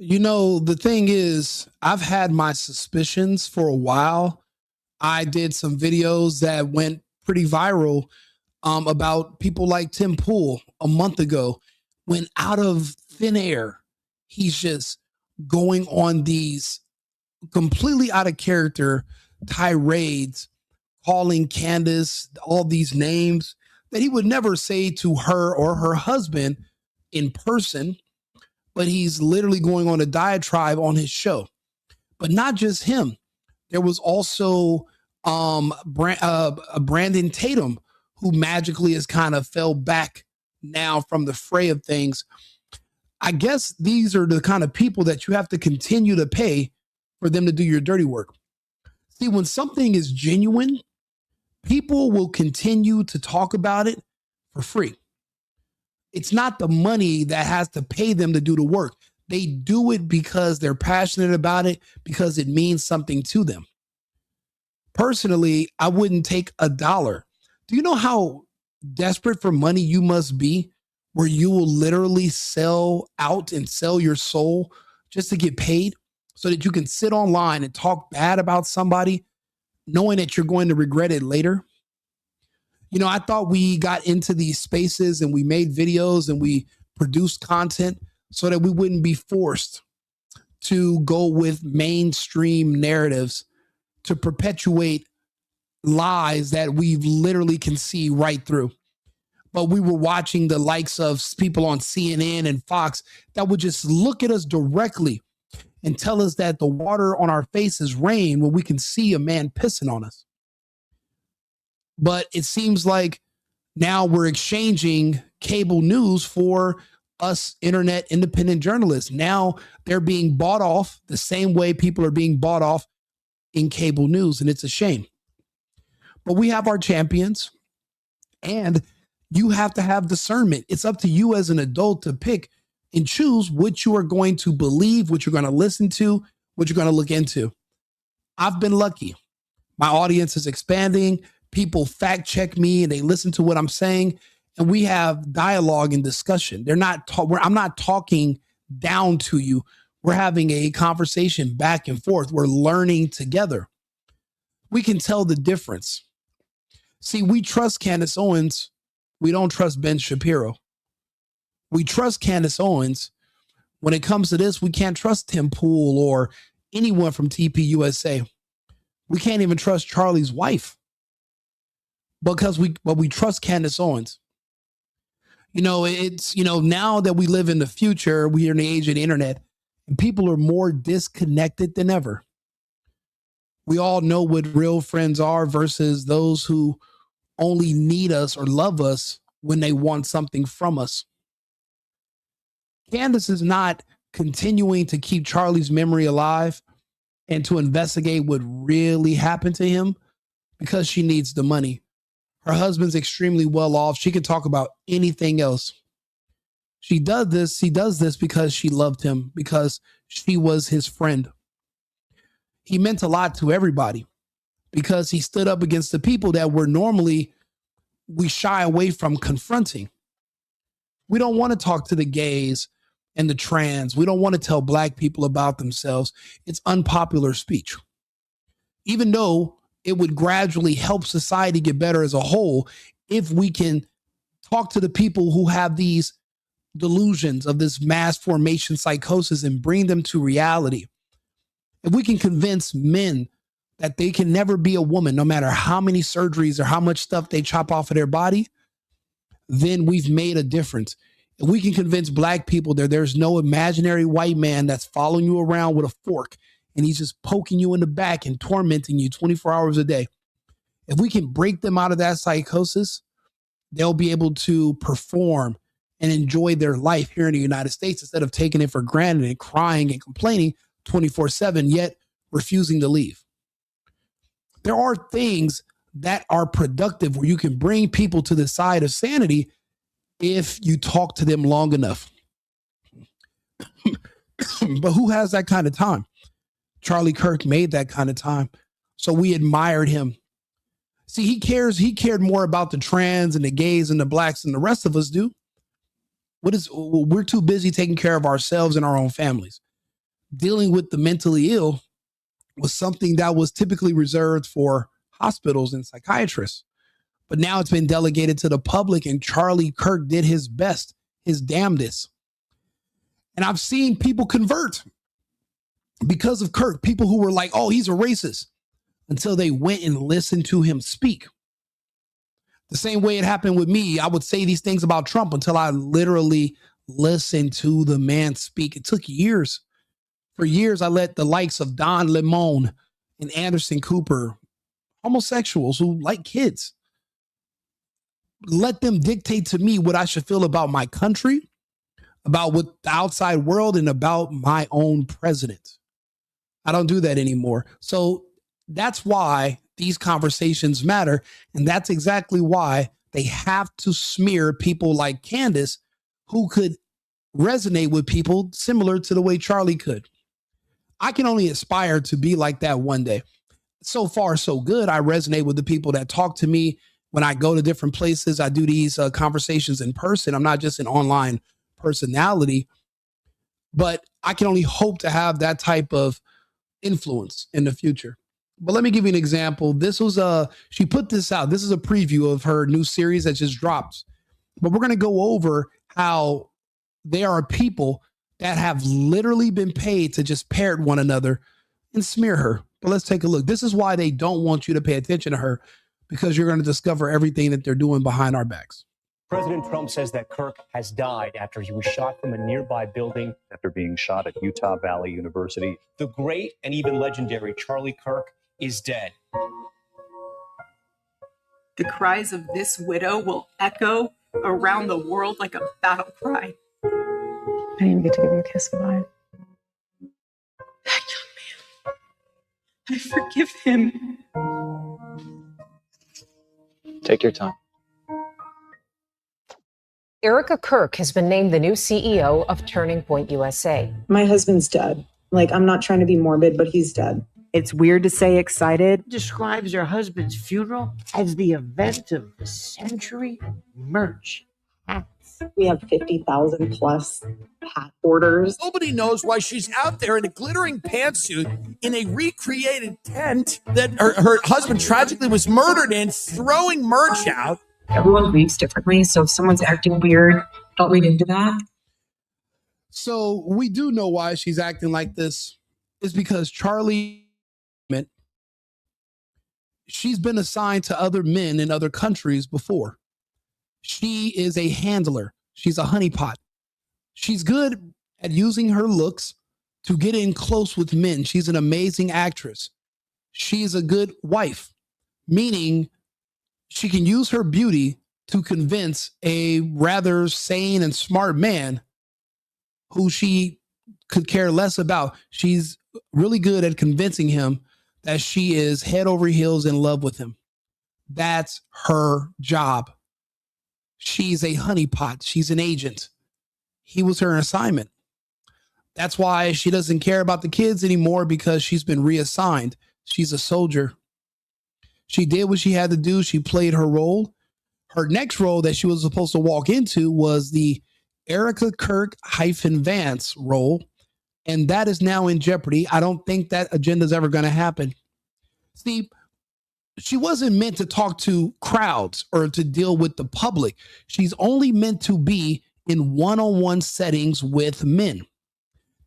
The thing is, I've had my suspicions for a while. I did some videos that went pretty viral about people like Tim Pool a month ago, when out of thin air, he's just going on these completely out of character tirades, calling Candace all these names that he would never say to her or her husband in person, but he's literally going on a diatribe on his show. But not just him. There was also Brandon Tatum, who magically has kind of fell back now from the fray of things. I guess these are the kind of people that you have to continue to pay for them to do your dirty work. See, when something is genuine, people will continue to talk about it for free. It's not the money that has to pay them to do the work. They do it because they're passionate about it, because it means something to them. Personally, I wouldn't take $1. Do you know how desperate for money you must be, where you will literally sell out and sell your soul just to get paid so that you can sit online and talk bad about somebody knowing that you're going to regret it later? I thought we got into these spaces and we made videos and we produced content so that we wouldn't be forced to go with mainstream narratives to perpetuate lies that we literally can see right through. But we were watching the likes of people on CNN and Fox that would just look at us directly and tell us that the water on our face is rain when we can see a man pissing on us. But it seems like now we're exchanging cable news for us internet independent journalists. Now they're being bought off the same way people are being bought off in cable news, and it's a shame. But we have our champions, and you have to have discernment. It's up to you as an adult to pick and choose what you are going to believe, what you're going to listen to, what you're going to look into. I've been lucky. My audience is expanding. People fact check me and they listen to what I'm saying, and we have dialogue and discussion. I'm not talking down to you. We're having a conversation back and forth. We're learning together. We can tell the difference. See, we trust Candace Owens. We don't trust Ben Shapiro. We trust Candace Owens. When it comes to this, we can't trust Tim Pool or anyone from TPUSA. We can't even trust Charlie's wife because we trust Candace Owens. It's now that we live in the future, we are in the age of the internet, and people are more disconnected than ever. We all know what real friends are versus those who only need us or love us when they want something from us. Candace is not continuing to keep Charlie's memory alive and to investigate what really happened to him because she needs the money. Her husband's extremely well off. She can talk about anything else. She does this because she loved him, because she was his friend. He meant a lot to everybody because he stood up against the people that we shy away from confronting. We don't want to talk to the gays and the trans. We don't want to tell black people about themselves. It's unpopular speech. Even though it would gradually help society get better as a whole if we can talk to the people who have these delusions of this mass formation psychosis and bring them to reality. If we can convince men that they can never be a woman, no matter how many surgeries or how much stuff they chop off of their body, then we've made a difference. If we can convince black people that there's no imaginary white man that's following you around with a fork and he's just poking you in the back and tormenting you 24 hours a day. If we can break them out of that psychosis, they'll be able to perform and enjoy their life here in the United States instead of taking it for granted and crying and complaining 24/7, yet refusing to leave. There are things that are productive where you can bring people to the side of sanity if you talk to them long enough. But who has that kind of time? Charlie Kirk made that kind of time. So we admired him. See, he cared more about the trans and the gays and the blacks than the rest of us do. We're too busy taking care of ourselves and our own families. dealing with the mentally ill was something that was typically reserved for hospitals and psychiatrists. But now it's been delegated to the public, and Charlie Kirk did his best, his damnedest. And I've seen people convert because of Kirk, people who were like, oh, he's a racist, until they went and listened to him speak. The same way it happened with me. I would say these things about Trump until I literally listened to the man speak. It took years. For years, I let the likes of Don Lemon and Anderson Cooper, homosexuals who like kids, let them dictate to me what I should feel about my country, about what the outside world, and about my own president. I don't do that anymore. So that's why these conversations matter. And that's exactly why they have to smear people like Candace, who could resonate with people similar to the way Charlie could. I can only aspire to be like that one day. So far, so good. I resonate with the people that talk to me when I go to different places. I do these conversations in person. I'm not just an online personality, but I can only hope to have that type of influence in the future. But let me give you an example. This was she put this out. This is a preview of her new series that just dropped. But we're going to go over how there are people that have literally been paid to just parrot one another and smear her. But let's take a look. This is why they don't want you to pay attention to her, because you're going to discover everything that they're doing behind our backs. President Trump says that Kirk has died after he was shot from a nearby building after being shot at Utah Valley University. The great and even legendary Charlie Kirk is dead. The cries of this widow will echo around the world like a battle cry. I didn't even get to give him a kiss goodbye. That young man, I forgive him. Take your time. Erica Kirk has been named the new CEO of Turning Point USA. My husband's dead. Like, I'm not trying to be morbid, but he's dead. It's weird to say excited. Describes her husband's funeral as the event of the century. Merch. Hats. We have 50,000 plus hat orders. Nobody knows why she's out there in a glittering pantsuit in a recreated tent that her husband tragically was murdered in, throwing merch out. Everyone grieves differently, so if someone's acting weird, don't read into that. So we do know why she's acting like this. It's because Charlie, she's been assigned to other men in other countries before. She is a handler. She's a honeypot. She's good at using her looks to get in close with men. She's an amazing actress. She's a good wife, meaning she can use her beauty to convince a rather sane and smart man who she could care less about. She's really good at convincing him that she is head over heels in love with him. That's her job. She's a honeypot. She's an agent. He was her assignment. That's why she doesn't care about the kids anymore, because she's been reassigned. She's a soldier. She did what she had to do. She played her role. Her next role that she was supposed to walk into was the Erica Kirk -Vance role. And that is now in jeopardy. I don't think that agenda is ever going to happen. See, she wasn't meant to talk to crowds or to deal with the public. She's only meant to be in one-on-one settings with men.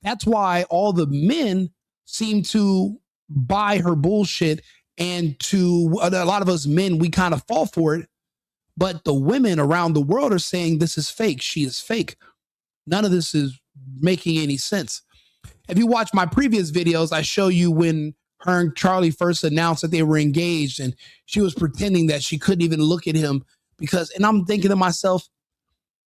That's why all the men seem to buy her bullshit. And to a lot of us men, we kind of fall for it. But the women around the world are saying this is fake. She is fake. None of this is making any sense. If you watch my previous videos, I show you when her and Charlie first announced that they were engaged, and she was pretending that she couldn't even look at him because, and I'm thinking to myself,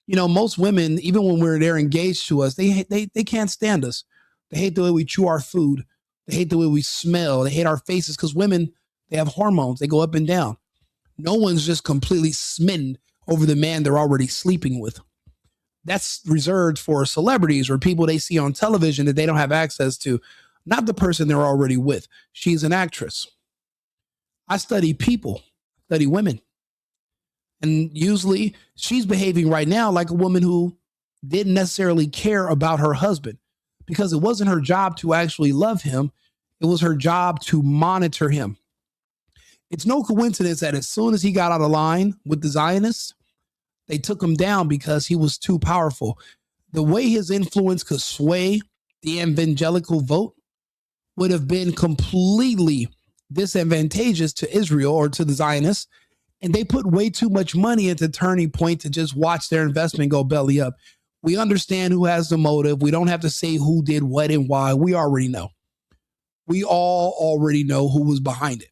you know, most women, even when they're engaged to us, they can't stand us. They hate the way we chew our food. They hate the way we smell. They hate our faces, because women, they have hormones. They go up and down. No one's just completely smitten over the man they're already sleeping with. That's reserved for celebrities or people they see on television that they don't have access to, not the person they're already with. She's an actress. I study people, study women. And usually she's behaving right now like a woman who didn't necessarily care about her husband, because it wasn't her job to actually love him. It was her job to monitor him. It's no coincidence that as soon as he got out of line with the Zionists, they took him down because he was too powerful. The way his influence could sway the evangelical vote would have been completely disadvantageous to Israel or to the Zionists. And they put way too much money into Turning Point to just watch their investment go belly up. We understand who has the motive. We don't have to say who did what and why. We already know. We all already know who was behind it.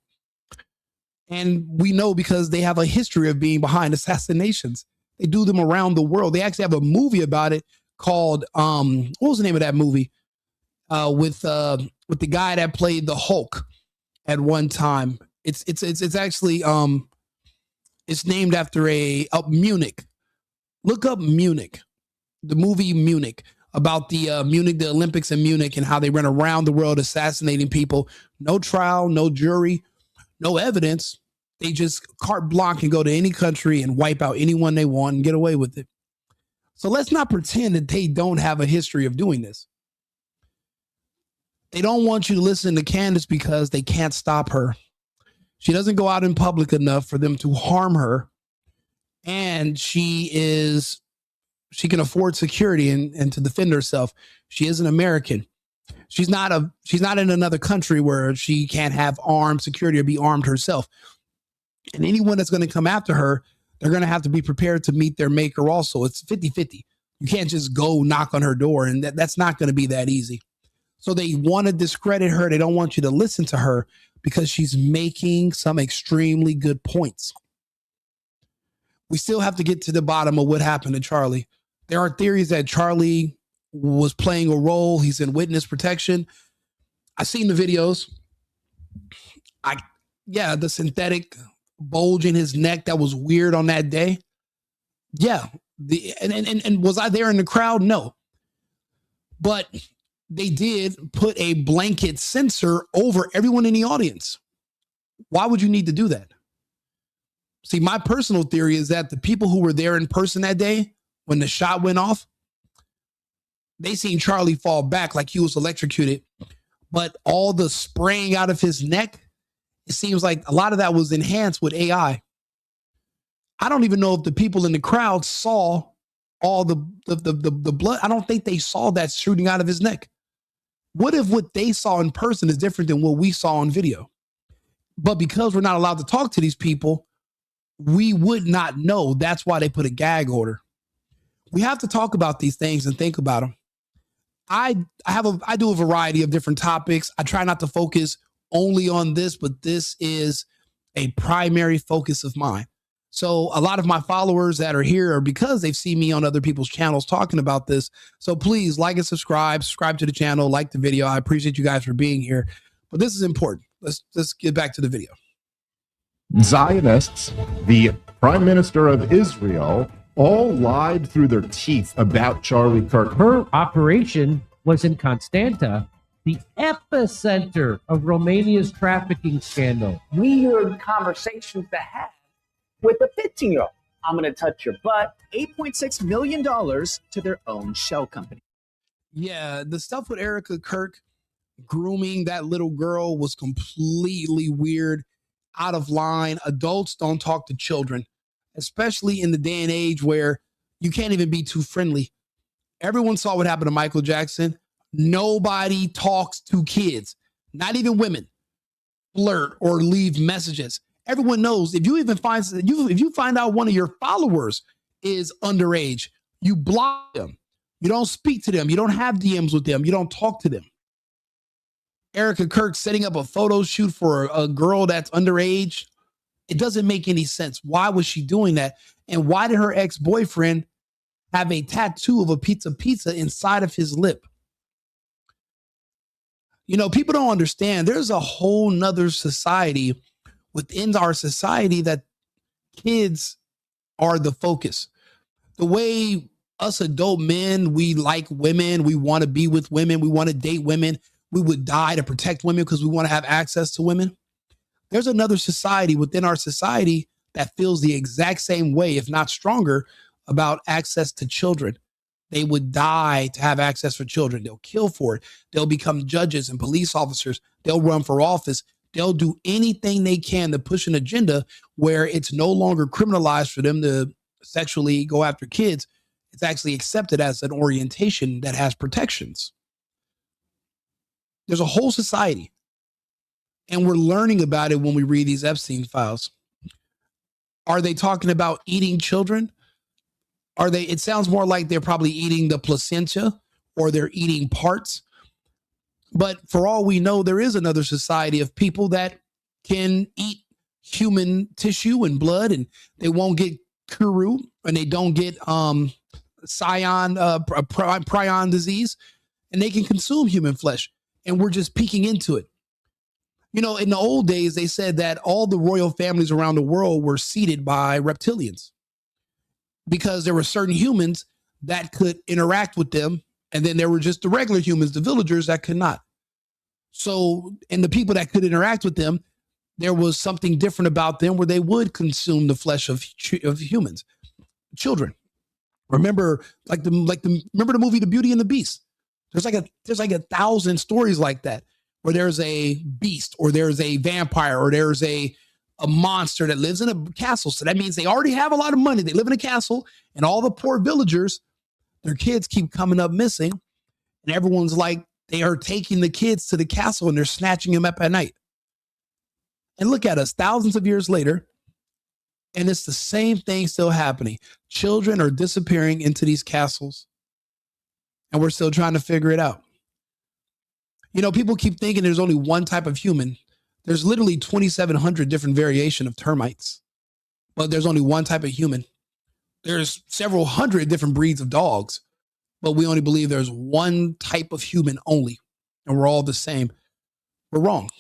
And we know because they have a history of being behind assassinations. They do them around the world. They actually have a movie about it called, what was the name of that movie? With the guy that played the Hulk at one time. It's actually, it's named after Munich. Look up Munich, the movie Munich, about the the Olympics in Munich and how they went around the world assassinating people. No trial, no jury, no evidence. They just carte blanche and go to any country and wipe out anyone they want and get away with it. So let's not pretend that they don't have a history of doing this. They don't want you to listen to Candace because they can't stop her. She doesn't go out in public enough for them to harm her. And she can afford security and to defend herself. She is an American. She's not in another country where she can't have armed security or be armed herself. And anyone that's going to come after her, they're going to have to be prepared to meet their maker also. It's 50-50. You can't just go knock on her door, and that's not going to be that easy. So they want to discredit her. They don't want you to listen to her because she's making some extremely good points. We still have to get to the bottom of what happened to Charlie. There are theories that Charlie was playing a role. He's in witness protection. I've seen the videos. The synthetic bulge in his neck that was weird on that day. Yeah. And was I there in the crowd? No. But they did put a blanket censor over everyone in the audience. Why would you need to do that? See, my personal theory is that the people who were there in person that day, when the shot went off, they seen Charlie fall back like he was electrocuted. But all the spraying out of his neck, it seems like a lot of that was enhanced with AI. I don't even know if the people in the crowd saw all the blood. I don't think they saw that shooting out of his neck. What if what they saw in person is different than what we saw on video? But because we're not allowed to talk to these people, we would not know. That's why they put a gag order. We have to talk about these things and think about them. I do a variety of different topics. I try not to focus only on this, but this is a primary focus of mine. So a lot of my followers that are here are because they've seen me on other people's channels talking about this. So please like and subscribe to the channel, like the video. I appreciate you guys for being here, but this is important. Let's get back to the video. Zionists, the Prime Minister of Israel, all lied through their teeth about Charlie Kirk. Her operation was in Constanta, the epicenter of Romania's trafficking scandal. We heard conversations to have with a 15-year-old. I'm going to touch your butt. $8.6 million to their own shell company. Yeah, the stuff with Erica Kirk grooming that little girl was completely weird, out of line. Adults don't talk to children, especially in the day and age where you can't even be too friendly. Everyone saw what happened to Michael Jackson. Nobody talks to kids, not even women, flirt or leave messages. Everyone knows if you find out one of your followers is underage, you block them. You don't speak to them. You don't have DMs with them. You don't talk to them. Erica Kirk setting up a photo shoot for a girl that's underage. It doesn't make any sense. Why was she doing that? And why did her ex-boyfriend have a tattoo of a pizza inside of his lip? You know, people don't understand. There's a whole nother society within our society that kids are the focus. The way us adult men, we like women, we want to be with women, we want to date women, we would die to protect women because we want to have access to women. There's another society within our society that feels the exact same way, if not stronger, about access to children. They would die to have access for children. They'll kill for it. They'll become judges and police officers. They'll run for office. They'll do anything they can to push an agenda where it's no longer criminalized for them to sexually go after kids. It's actually accepted as an orientation that has protections. There's a whole society, and we're learning about it when we read these Epstein files. Are they talking about eating children? It sounds more like they're probably eating the placenta or they're eating parts. But for all we know, there is another society of people that can eat human tissue and blood, and they won't get Kuru, and they don't get prion disease, and they can consume human flesh. And we're just peeking into it. You know, in the old days, they said that all the royal families around the world were seeded by reptilians because there were certain humans that could interact with them. And then there were just the regular humans, the villagers, that could not. So, and the people that could interact with them, there was something different about them where they would consume the flesh of humans, children. Remember, remember the movie The Beauty and the Beast? There's like 1,000 stories like that where there's a beast or there's a vampire or there's a monster that lives in a castle. So that means they already have a lot of money. They live in a castle, and all the poor villagers, their kids keep coming up missing. And everyone's like, they are taking the kids to the castle and they're snatching them up at night. And look at us thousands of years later, and it's the same thing still happening. Children are disappearing into these castles, and we're still trying to figure it out. You know, people keep thinking there's only one type of human. There's literally 2,700 different variations of termites, but there's only one type of human. There's several hundred different breeds of dogs, but we only believe there's one type of human only, and we're all the same. We're wrong.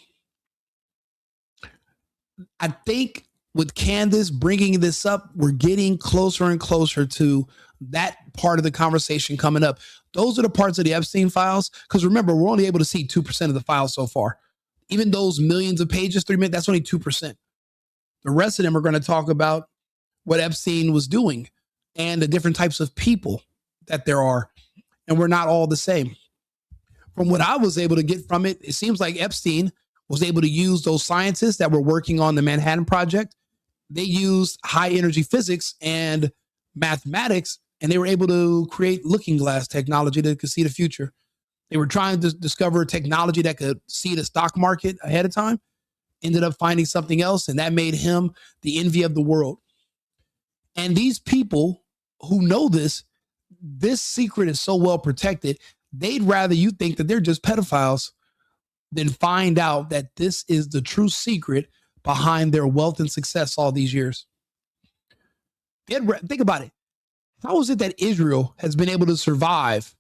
I think with Candace bringing this up, we're getting closer and closer to that part of the conversation coming up. Those are the parts of the Epstein files, because remember, we're only able to see 2% of the files so far. Even those millions of pages, 3 minutes, that's only 2%. The rest of them are going to talk about what Epstein was doing and the different types of people that there are. And we're not all the same. From what I was able to get from it, it seems like Epstein was able to use those scientists that were working on the Manhattan Project. They used high energy physics and mathematics, and they were able to create looking glass technology that could see the future. They were trying to discover technology that could see the stock market ahead of time, ended up finding something else, and that made him the envy of the world. And these people who know this secret is so well protected, they'd rather you think that they're just pedophiles than find out that this is the true secret behind their wealth and success all these years. Think about it. How is it that Israel has been able to survive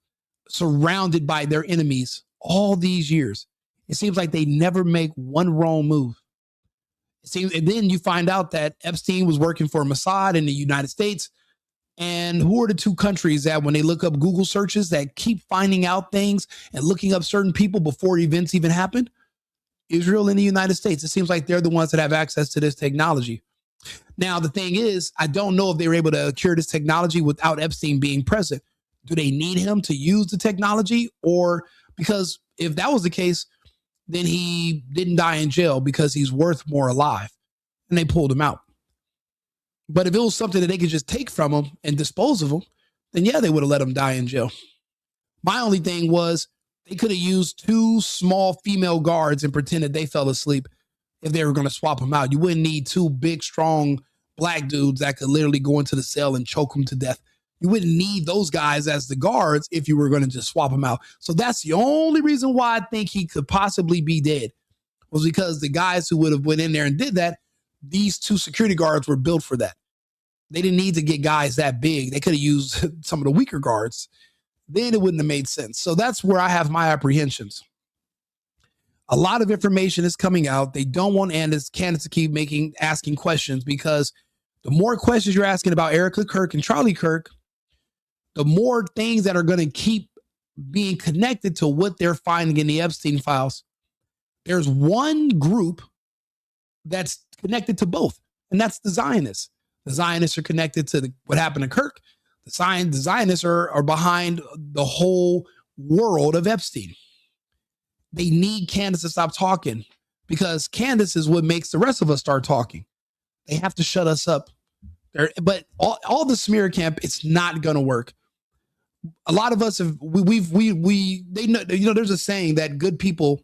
surrounded by their enemies all these years? It seems like they never make one wrong move. And then you find out that Epstein was working for Mossad in the United States. And who are the two countries that when they look up Google searches that keep finding out things and looking up certain people before events even happen? Israel and the United States. It seems like they're the ones that have access to this technology. Now, the thing is, I don't know if they were able to cure this technology without Epstein being present. Do they need him to use the technology? Or because if that was the case, then he didn't die in jail because he's worth more alive, and they pulled him out. But if it was something that they could just take from him and dispose of him, then yeah, they would have let him die in jail. My only thing was they could have used 2 small female guards and pretended they fell asleep if they were going to swap him out. You wouldn't need 2 big, strong black dudes that could literally go into the cell and choke him to death. You wouldn't need those guys as the guards if you were going to just swap him out. So that's the only reason why I think he could possibly be dead, was because the guys who would have went in there and did that, these 2 security guards were built for that. They didn't need to get guys that big. They could have used some of the weaker guards. Then it wouldn't have made sense. So that's where I have my apprehensions. A lot of information is coming out. They don't want Candace to keep asking questions, because the more questions you're asking about Erica Kirk and Charlie Kirk, the more things that are going to keep being connected to what they're finding in the Epstein files. There's one group that's connected to both, and that's the Zionists. The Zionists are connected to what happened to Kirk. The Zionists are behind the whole world of Epstein. They need Candace to stop talking because Candace is what makes the rest of us start talking. They have to shut us up. But all the smear camp, it's not going to work. A lot of us have, they know, there's a saying that good people,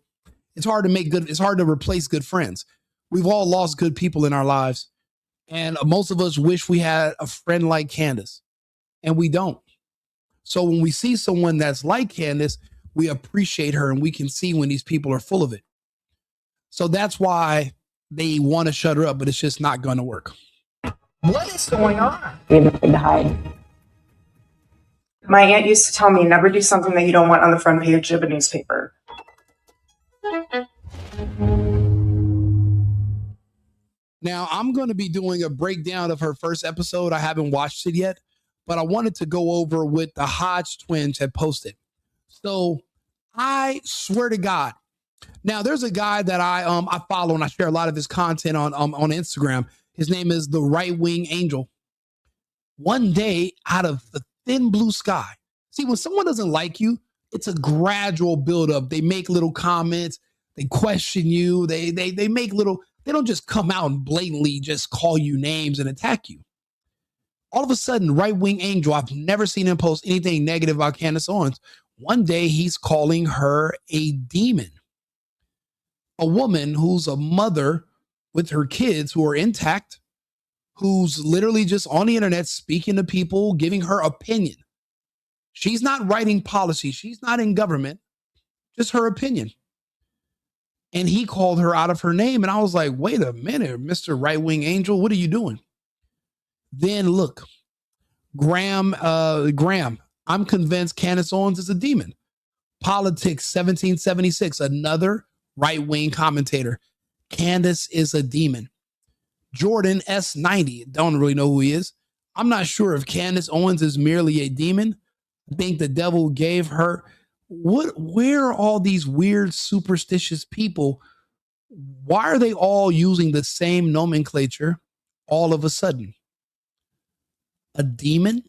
it's hard to replace good friends. We've all lost good people in our lives. And most of us wish we had a friend like Candace, and we don't. So when we see someone that's like Candace, we appreciate her, and we can see when these people are full of it. So that's why they want to shut her up, but it's just not going to work. What is going on? We have nothing to hide. My aunt used to tell me, never do something that you don't want on the front page of a newspaper. Now, I'm going to be doing a breakdown of her first episode. I haven't watched it yet, but I wanted to go over what the Hodge twins had posted. So I swear to God. Now, there's a guy that I follow, and I share a lot of his content on Instagram. His name is the Right Wing Angel. One day, out of the thin blue sky. See, when someone doesn't like you, it's a gradual buildup. They make little comments. They question you. They make little. They don't just come out and blatantly just call you names and attack you. All of a sudden, Right Wing Angel, I've never seen him post anything negative about Candace Owens. One day, he's calling her a demon. A woman who's a mother with her kids who are intact, who's literally just on the internet speaking to people, giving her opinion. She's not writing policy. She's not in government, just her opinion. And he called her out of her name. And I was like, wait a minute, Mr. Right Wing Angel, what are you doing? Then look, Graham, I'm convinced Candace Owens is a demon. Politics 1776, another right-wing commentator. Candace is a demon. Jordan S90, don't really know who he is. I'm not sure if Candace Owens is merely a demon. I think the devil gave her. Where are all these weird, superstitious people? Why are they all using the same nomenclature all of a sudden? A demon?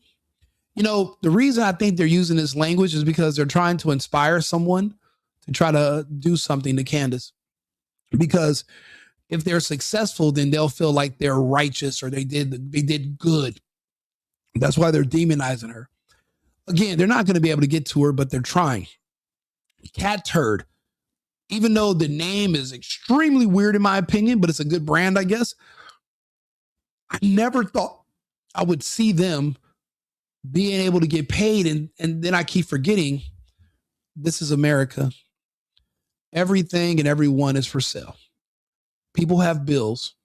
You know, the reason I think they're using this language is because they're trying to inspire someone to try to do something to Candace. Because if they're successful, then they'll feel like they're righteous or they did good. That's why they're demonizing her. Again, they're not going to be able to get to her, but they're trying. Cat Turd, even though the name is extremely weird in my opinion, but it's a good brand, I guess. I never thought I would see them being able to get paid. And then I keep forgetting, this is America. Everything and everyone is for sale. People have bills.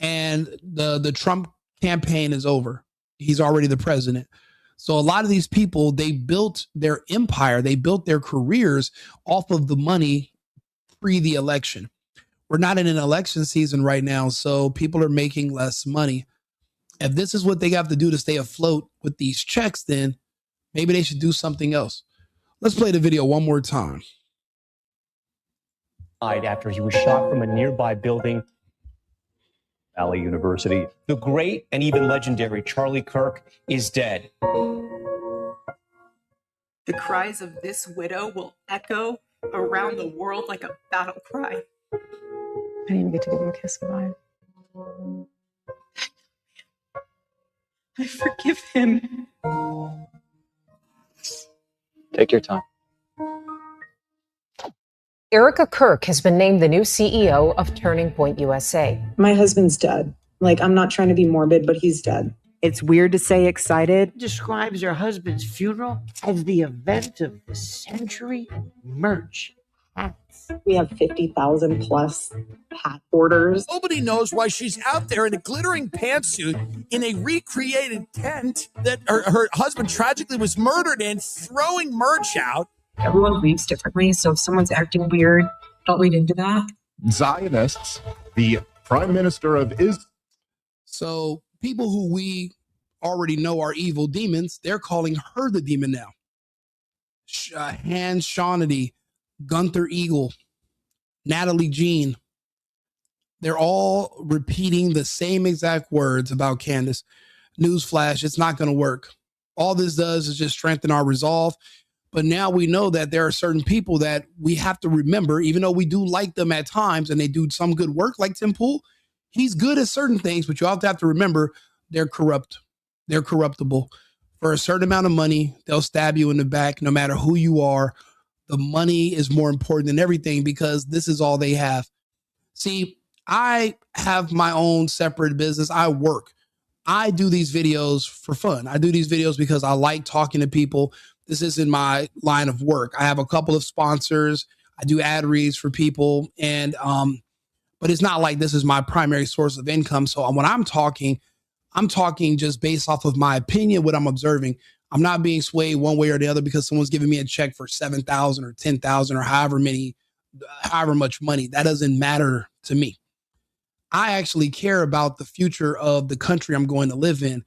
And the Trump campaign is over. He's already the president. So a lot of these people, they built their empire, they built their careers off of the money pre the election. We're not in an election season right now, so people are making less money. If this is what they have to do to stay afloat with these checks, then maybe they should do something else. Let's play the video one more time. After he was shot from a nearby building. Valley University. The great and even legendary Charlie Kirk is dead. The cries of this widow will echo around the world like a battle cry. I didn't even get to give him a kiss goodbye. I forgive him. Take your time. Erica Kirk has been named the new CEO of Turning Point USA. My husband's dead. Like, I'm not trying to be morbid, but he's dead. It's weird to say excited. Describes her husband's funeral as the event of the century. Merch. Hats. We have 50,000 plus hat orders. Nobody knows why she's out there in a glittering pantsuit in a recreated tent that her husband tragically was murdered in, throwing merch out. Everyone grieves differently, so if someone's acting weird, don't read into that. Zionists, the prime minister of Israel. So people who we already know are evil demons, they're calling her the demon now. Hans Shawnedy, Gunther Eagle, Natalie Jean. They're all repeating the same exact words about Candace. Newsflash, it's not going to work. all this does is just strengthen our resolve. But now we know that there are certain people that we have to remember, even though we do like them at times and they do some good work, like Tim Pool. He's good at certain things, but you have to remember they're corrupt. They're corruptible. For a certain amount of money, they'll stab you in the back no matter who you are. The money is more important than everything because this is all they have. See, I have my own separate business. I work. I do these videos for fun. I do these videos because I like talking to people. This isn't my line of work. I have a couple of sponsors. I do ad reads for people, and but it's not like this is my primary source of income. So when I'm talking just based off of my opinion, what I'm observing. I'm not being swayed one way or the other because someone's giving me a check for $7,000 or $10,000 or however much money. That doesn't matter to me. I actually care about the future of the country I'm going to live in.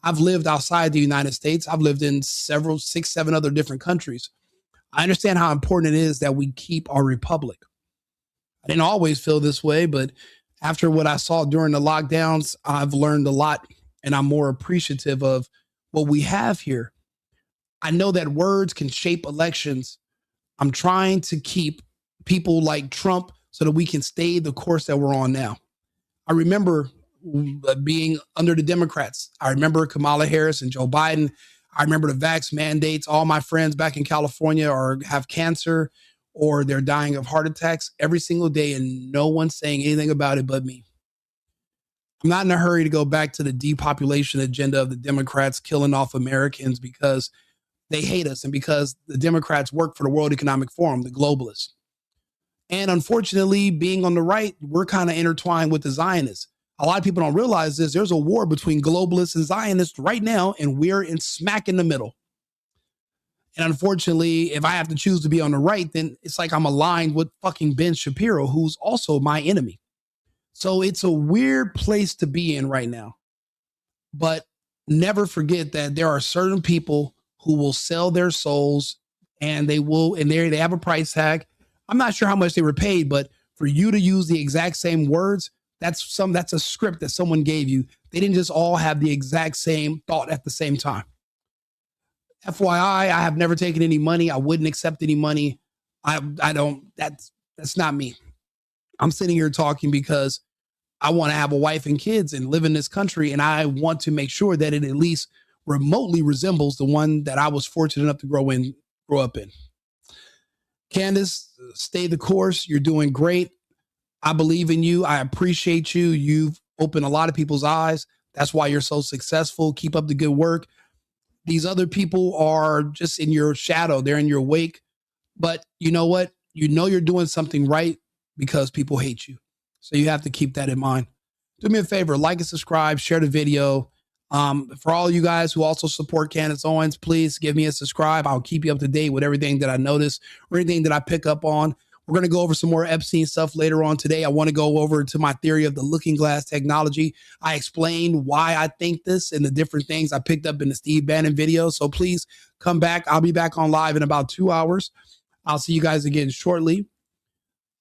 I've lived outside the United States. I've lived in 6, 7 other different countries. I understand how important it is that we keep our republic. I didn't always feel this way, but after what I saw during the lockdowns, I've learned a lot and I'm more appreciative of what we have here. I know that words can shape elections. I'm trying to keep people like Trump so that we can stay the course that we're on now. I remember being under the Democrats. I remember Kamala Harris and Joe Biden. I remember the vax mandates. All my friends back in California have cancer or they're dying of heart attacks every single day, and no one's saying anything about it but me. I'm not in a hurry to go back to the depopulation agenda of the Democrats killing off Americans because they hate us and because the Democrats work for the World Economic Forum, the globalists. And unfortunately, being on the right, we're kind of intertwined with the Zionists. A lot of people don't realize this. There's a war between globalists and Zionists right now, and we're smack in the middle. And unfortunately, if I have to choose to be on the right, then it's like I'm aligned with fucking Ben Shapiro, who's also my enemy. So it's a weird place to be in right now. But never forget that there are certain people who will sell their souls, and they have a price tag. I'm not sure how much they were paid, but for you to use the exact same words, that's a script that someone gave you. They didn't just all have the exact same thought at the same time. FYI, I have never taken any money. I wouldn't accept any money. I don't, that's not me. I'm sitting here talking because I want to have a wife and kids and live in this country. And I want to make sure that it at least remotely resembles the one that I was fortunate enough to grow up in. Candace, stay the course. You're doing great. I believe in you. I appreciate you. You've opened a lot of people's eyes. That's why you're so successful. Keep up the good work. These other people are just in your shadow. They're in your wake. But you know what? You know you're doing something right because people hate you. So you have to keep that in mind. Do me a favor, like and subscribe, share the video. For all you guys who also support Candace Owens, please give me a subscribe. I'll keep you up to date with everything that I notice or anything that I pick up on. We're going to go over some more Epstein stuff later on today. I want to go over to my theory of the looking glass technology. I explained why I think this and the different things I picked up in the Steve Bannon video. So please come back. I'll be back on live in about 2 hours. I'll see you guys again shortly.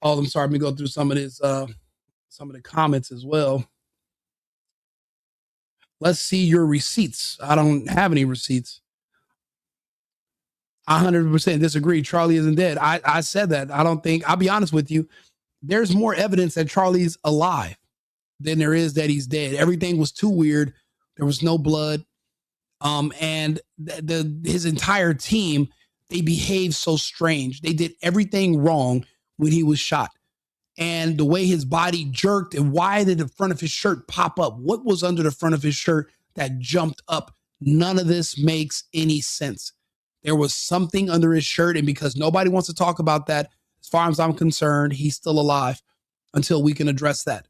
Oh, I'm sorry. Let me go through some of the comments as well. Let's see your receipts. I don't have any receipts. 100% disagree. Charlie isn't dead. I said that. I'll be honest with you. There's more evidence that Charlie's alive than there is that he's dead. Everything was too weird. There was no blood. And his entire team, they behaved so strange. They did everything wrong when he was shot. And the way his body jerked, and why did the front of his shirt pop up? What was under the front of his shirt that jumped up? None of this makes any sense. There was something under his shirt, and because nobody wants to talk about that, as far as I'm concerned, he's still alive until we can address that.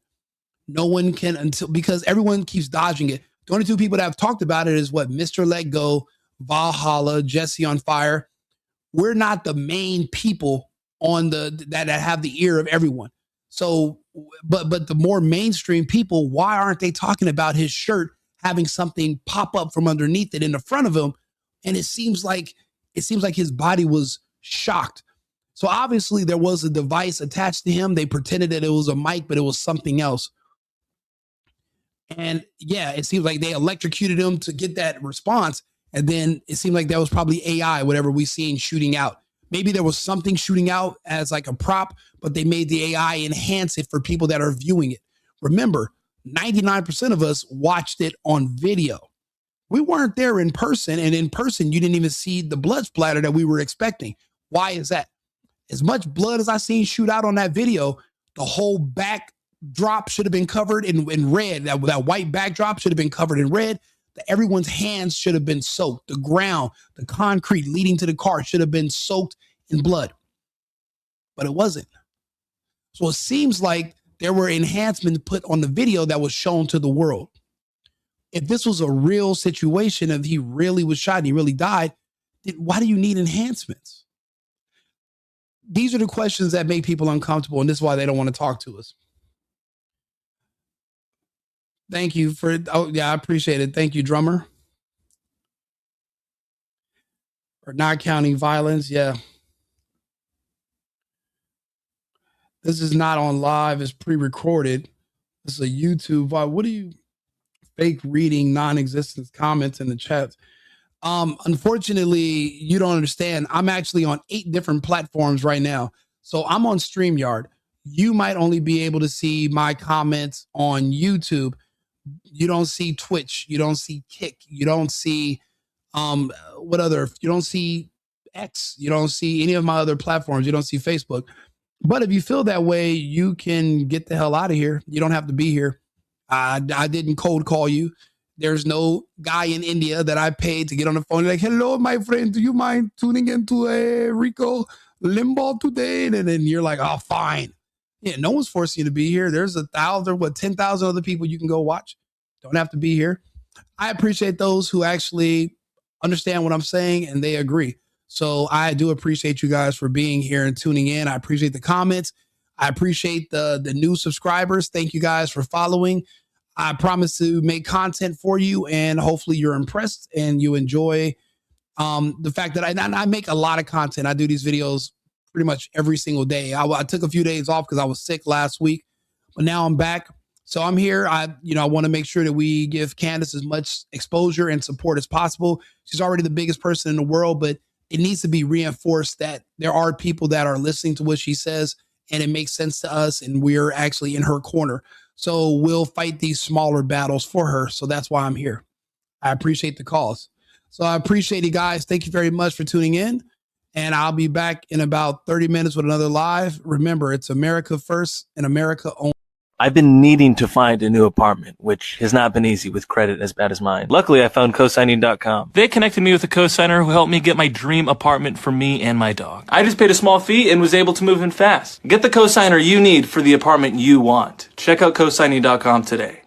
No one can, because everyone keeps dodging it. The only two people that have talked about it is Mr. Let Go, Valhalla, Jesse on Fire. We're not the main people on that have the ear of everyone. So, but the more mainstream people, why aren't they talking about his shirt having something pop up from underneath it in the front of him? And it seems like his body was shocked. So obviously there was a device attached to him. They pretended that it was a mic, but it was something else. And yeah, it seems like they electrocuted him to get that response. And then it seemed like that was probably AI, whatever we seen shooting out. Maybe there was something shooting out as like a prop, but they made the AI enhance it for people that are viewing it. Remember, 99% of us watched it on video. We weren't there in person, and in person, you didn't even see the blood splatter that we were expecting. Why is that? As much blood as I seen shoot out on that video, the whole backdrop should have been covered in red. That white backdrop should have been covered in red. Everyone's hands should have been soaked. The ground, the concrete leading to the car should have been soaked in blood. But it wasn't. So it seems like there were enhancements put on the video that was shown to the world. If this was a real situation, if he really was shot and he really died, then why do you need enhancements? These are the questions that make people uncomfortable, and this is why they don't want to talk to us. Thank you for, oh yeah, I appreciate it. Thank you, drummer. Or not counting violence, yeah. This is not on live, it's pre-recorded. This is a YouTube vibe. What are you fake reading non-existent comments in the chat? Unfortunately, you don't understand. I'm actually on 8 different platforms right now. So I'm on StreamYard. You might only be able to see my comments on YouTube. You don't see Twitch. You don't see Kick. You don't see what other? You don't see X. You don't see any of my other platforms. You don't see Facebook. But if you feel that way, you can get the hell out of here. You don't have to be here. I didn't cold call you. There's no guy in India that I paid to get on the phone like, hello, my friend, do you mind tuning into a Rico Limbaugh today? And then you're like, oh, fine. Yeah, no one's forcing you to be here. There's 10,000 other people you can go watch. Don't have to be here. I appreciate those who actually understand what I'm saying and they agree. So I do appreciate you guys for being here and tuning in. I appreciate the comments. I appreciate the new subscribers. Thank you guys for following. I promise to make content for you, and hopefully you're impressed and you enjoy the fact that I make a lot of content. I do these videos pretty much every single day. I took a few days off because I was sick last week, but now I'm back. So I'm here. I want to make sure that we give Candace as much exposure and support as possible. She's already the biggest person in the world, but it needs to be reinforced that there are people that are listening to what she says and it makes sense to us and we're actually in her corner. So we'll fight these smaller battles for her. So that's why I'm here. I appreciate the calls. So I appreciate you guys. Thank you very much for tuning in. And I'll be back in about 30 minutes with another live. Remember, it's America first and America only. I've been needing to find a new apartment, which has not been easy with credit as bad as mine. Luckily, I found cosigning.com. They connected me with a cosigner who helped me get my dream apartment for me and my dog. I just paid a small fee and was able to move in fast. Get the cosigner you need for the apartment you want. Check out cosigning.com today.